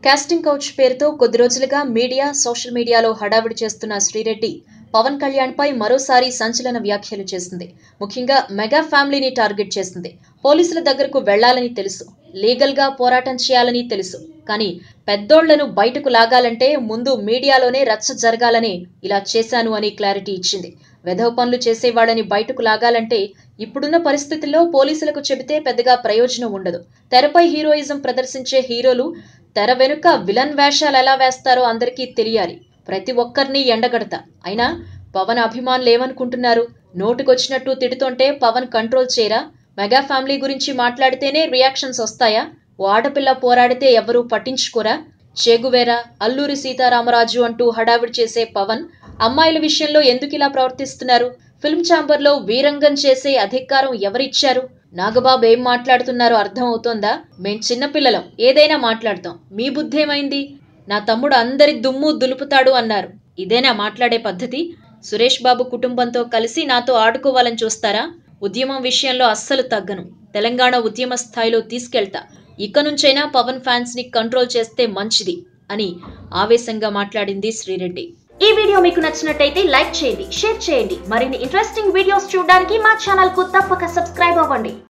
Casting couch పేరుతో కొద్ది రోజులుగా మీడియా సోషల్ మీడియాలో హడావిడి చేస్తున్న శ్రీరెడ్డి పవన్ కళ్యాణ్ పై మరోసారి సంచలన వ్యాఖ్యలు చేసింది. ముఖ్యంగా మెగా ఫ్యామిలీని టార్గెట్ చేసింది. పోలీసుల దగ్గరకు వెళ్లాలని తెలుసు, లీగల్ గా పోరాటం చేయాలని తెలుసు, కానీ పెద్దోళ్లను బయటకు లాగాలంటే ముందు మీడియాలోనే రచ్చ జరగాలని ఇలా చేశాను అని క్లారిటీ ఇచ్చింది. వెధవ పనులు చేసేవాళ్ళని బయటకు లాగాలంటే ఇప్పుడున్న పరిస్థితుల్లో పోలీసులకు చెబితే పెద్దగా ప్రయోజనం ఉండదు. తెరపై హీరోయిజం ప్రదర్శించే హీరోలు తెర వెనుక విలన్ వేషాలు ఎలా వేస్తారో అందరికీ తెలియాలి. ప్రతి ఒక్కరిని ఎండగడతా. అయినా పవన్ అభిమానులు ఏమనుకుంటున్నారు? నోటుకొచ్చినట్టు తిడుతుంటే పవన్ కంట్రోల్ చేయరా? మెగా ఫ్యామిలీ గురించి మాట్లాడితేనే రియాక్షన్స్ వస్తాయా? ఓ ఆడపిల్ల పోరాడితే ఎవరూ పట్టించుకోరా? చెగువేరా, అల్లూరి సీతారామరాజు అంటూ హడావిడి చేసే పవన్ అమ్మాయిల విషయంలో ఎందుకిలా ప్రవర్తిస్తున్నారు? ఫిల్మ్ ఛాంబర్ లో వీరంగం చేసే అధికారం ఎవరిచ్చారు? నాగబాబు ఏం మాట్లాడుతున్నారో అర్థం అవుతోందా? మేం చిన్నపిల్లలం, ఏదైనా మాట్లాడతాం. మీ బుద్ధేమైంది? నా తమ్ముడు అందరి దుమ్ము దులుపుతాడు అన్నారు. ఇదేనా మాట్లాడే పద్ధతి? సురేష్ బాబు కుటుంబంతో కలిసి నాతో ఆడుకోవాలని చూస్తారా? ఉద్యమం విషయంలో అస్సలు తగ్గను. తెలంగాణ ఉద్యమ స్థాయిలో తీసుకెళ్తా. ఇక నుంచైనా పవన్ ఫ్యాన్స్ ని కంట్రోల్ చేస్తే మంచిది అని ఆవేశంగా మాట్లాడింది శ్రీరెడ్డి. ఈ వీడియో మీకు నచ్చినట్టయితే లైక్ చేయండి, షేర్ చేయండి. మరిన్ని ఇంట్రెస్టింగ్ వీడియోస్ చూడడానికి మా ఛానల్ కు తప్పక సబ్స్క్రైబ్ అవ్వండి.